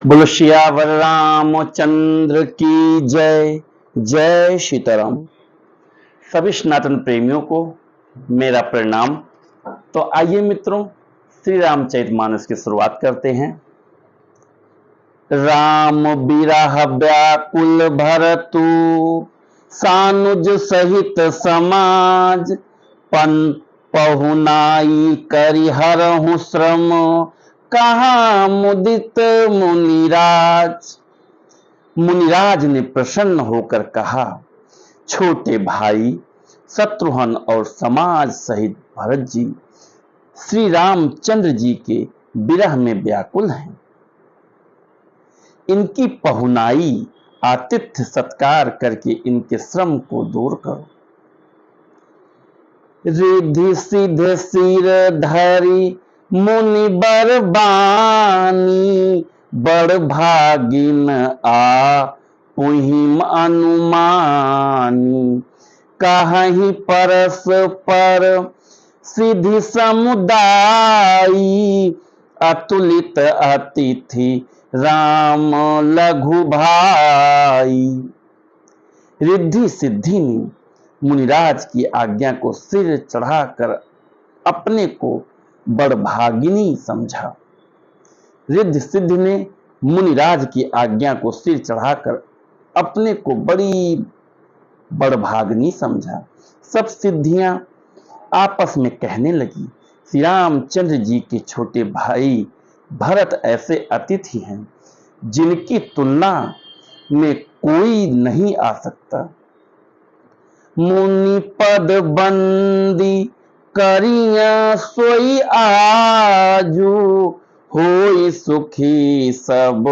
बोलो सियावर रामचंद्र की जय। जय सीताराम। सभी सनातन प्रेमियों को मेरा प्रणाम। तो आइए मित्रों, श्री रामचरितमानस की शुरुआत करते हैं। राम बिरह व्याकुल भरतु, सानुज सहित समाज, पन पहुनाई करिहरहु श्रम, कहाँ मुदित मुनिराज। मुनिराज ने प्रसन्न होकर कहा, छोटे भाई शत्रुघ्न और समाज सहित भरत जी श्री रामचंद्र जी के विरह में व्याकुल हैं। इनकी पहुनाई आतिथ्य सत्कार करके इनके श्रम को दूर करो। रिद्धि सिद्ध सिर धरी मुनि बरबानी, बड़ भागिन आ पुहिम अनुमानी, कहीं परस्पर सिद्धि समुदायी, अतुलित अतिथि राम लघु भाई। रिद्धि सिद्धि ने मुनिराज की आज्ञा को सिर चढ़ाकर अपने को बड़भागिनी समझा। रिद्धि सिद्धि ने मुनिराज की आज्ञा को सिर चढ़ाकर अपने को बड़ी बड़भागिनी समझा। सब सिद्धियां आपस में कहने लगी, श्री रामचंद्र जी के छोटे भाई भरत ऐसे अतिथि हैं जिनकी तुलना में कोई नहीं आ सकता। मुनि पद बंदी करिया सोई आजू, होई सुखी सब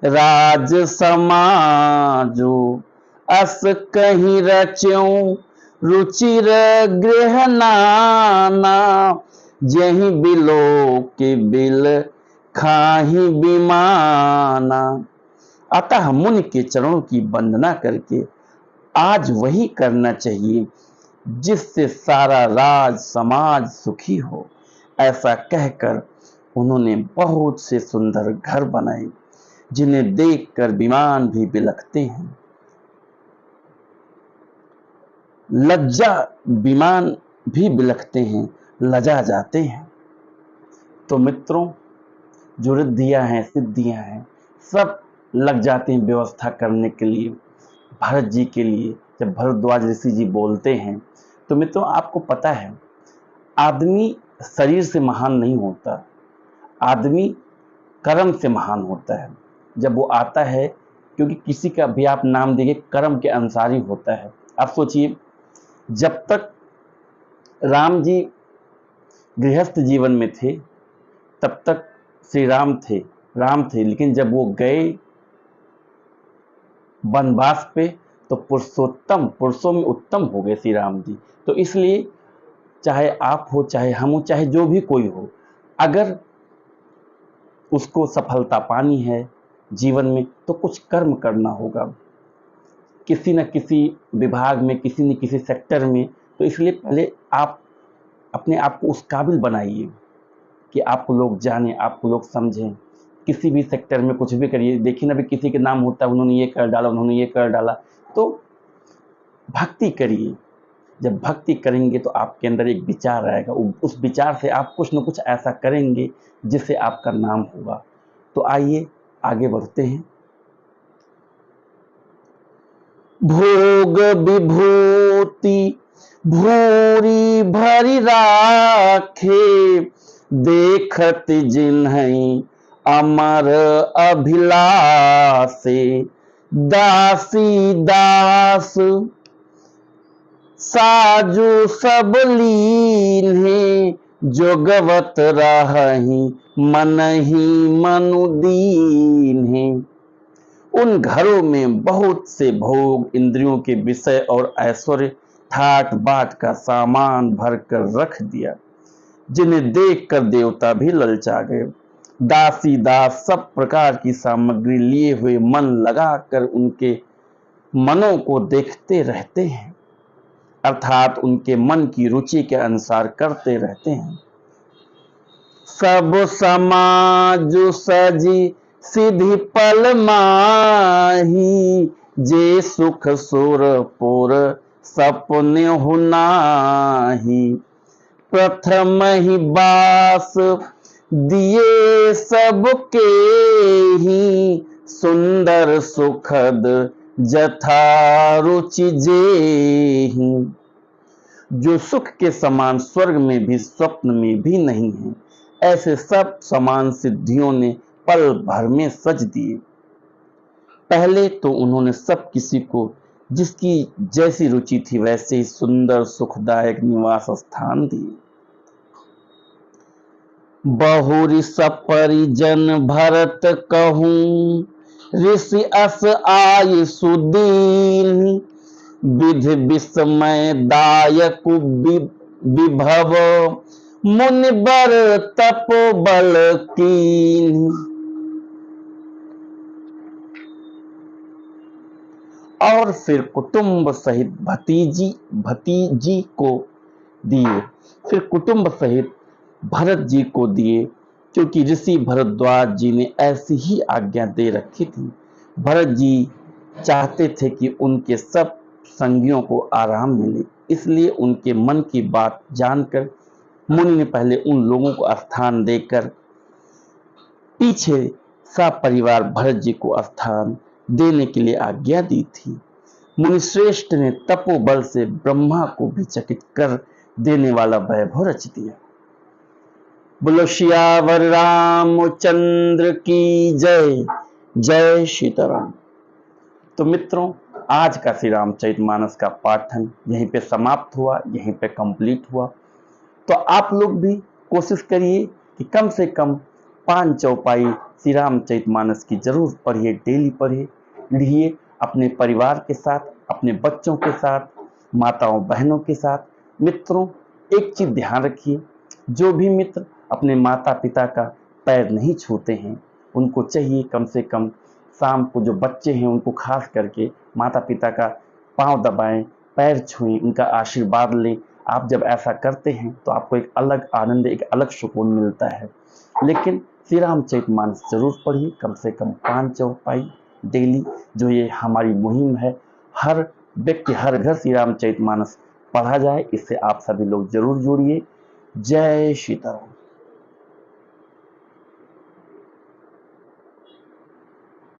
राज समाजू, अस कहीं रच्यों रुचिर गृह नाना, जहीं बिलो के बिल खाही बिमाना। अतः मुनि के चरणों की वंदना करके आज वही करना चाहिए जिससे सारा राज समाज सुखी हो। ऐसा कहकर उन्होंने बहुत से सुंदर घर बनाए जिन्हें देखकर विमान भी बिलखते हैं। लज्जा विमान भी बिलखते हैं, लजा जाते हैं। तो मित्रों, जो रिद्धियां हैं सिद्धियां हैं सब लग जाते हैं व्यवस्था करने के लिए भरत जी के लिए। जब भरद्वाज ऋषि जी बोलते हैं तो मित्रों आपको पता है, आदमी शरीर से महान नहीं होता, आदमी कर्म से महान होता है। जब वो आता है, क्योंकि किसी का भी आप नाम देंगे कर्म के अनुसार ही होता है। आप सोचिए, जब तक राम जी गृहस्थ जीवन में थे तब तक श्री राम थे, लेकिन जब वो गए वनवास पे तो पुरुषों में उत्तम हो गए श्री राम जी। तो इसलिए चाहे आप हो, चाहे हम हो, चाहे जो भी कोई हो, अगर उसको सफलता पानी है जीवन में तो कुछ कर्म करना होगा, किसी न किसी विभाग में, किसी न किसी सेक्टर में। तो इसलिए पहले आप अपने आप को उस काबिल बनाइए कि आपको लोग जाने, आपको लोग समझें। किसी भी सेक्टर में कुछ भी करिए, देखिए ना भी किसी के नाम होता है, उन्होंने ये कर डाला, उन्होंने ये कर डाला। तो भक्ति करिए। जब भक्ति करेंगे तो आपके अंदर एक विचार आएगा, उस विचार से आप कुछ न कुछ ऐसा करेंगे जिससे आपका नाम होगा। तो आइए आगे बढ़ते हैं। भोग विभूति भूरी भरी राखे, देखत जिन्हैं अमर अभिलाषे, दासी दास साजु सब लीन्हे, जोगवत रहहि मनहि मनु दीन्हे। उन घरों में बहुत से भोग, इंद्रियों के विषय और ऐश्वर्य ठाट बाट का सामान भरकर रख दिया, जिन्हें देखकर देवता भी ललचा गए। दासी दास सब प्रकार की सामग्री लिए हुए मन लगाकर उनके मनों को देखते रहते हैं, अर्थात उनके मन की रुचि के अनुसार करते रहते हैं। सब समाज सजी सिधि पल माही, जे सुख सुरपुर सपने हुनाही। प्रथम ही बास दिए सबके ही, सुंदर सुखद जथा रुचि जेहि। जो सुख के समान स्वर्ग में भी स्वप्न में भी नहीं है, ऐसे सब समान सिद्धियों ने पल भर में सज दिए। पहले तो उन्होंने सब किसी को जिसकी जैसी रुचि थी वैसे ही सुंदर सुखदायक निवास स्थान दिए। बहुरी सपरिजन भरत कहूं, ऋषि अस आय सुदीन। विधि विस्मय दायक विभव, मुनि बर तपोबल कीन। और फिर कुटुंब सहित भतीजी को दिए। फिर कुटुंब सहित भरत जी को दिए, क्योंकि ऋषि भरद्वाज जी ने ऐसी ही आज्ञा दे रखी थी। भरत जी चाहते थे कि उनके सब संगियों को आराम मिले, इसलिए उनके मन की बात जानकर मुनि ने पहले उन लोगों को स्थान देकर पीछे सब परिवार भरत जी को स्थान देने के लिए आज्ञा दी थी। मुनि श्रेष्ठ ने तपोबल से ब्रह्मा को भी चकित कर देने वाला वैभव रच दिया। बोलो सियावर रामचंद्र की जय। जय सीताराम। तो मित्रों, आज का श्री रामचरितमानस का पाठन यहीं पे समाप्त हुआ, यहीं पे कंप्लीट हुआ। तो आप लोग भी कोशिश करिए कि कम से कम 5 चौपाई श्री रामचरितमानस की जरूर पढ़िए, डेली पढ़िए, लिखिए अपने परिवार के साथ, अपने बच्चों के साथ, माताओं बहनों के साथ। मित्रों, एक चीज ध्यान रखिए, जो भी मित्र अपने माता पिता का पैर नहीं छूते हैं, उनको चाहिए कम से कम शाम को, जो बच्चे हैं उनको खास करके माता पिता का पांव दबाएं, पैर छुएं, उनका आशीर्वाद लें। आप जब ऐसा करते हैं तो आपको एक अलग आनंद, एक अलग सुकून मिलता है। लेकिन श्री रामचरितमानस जरूर पढ़िए, कम से कम 5 चौपाई डेली। जो ये हमारी मुहिम है, हर व्यक्ति, हर घर श्री रामचरितमानस पढ़ा जाए, इससे आप सभी लोग जरूर जुड़िए। जय सीताराम।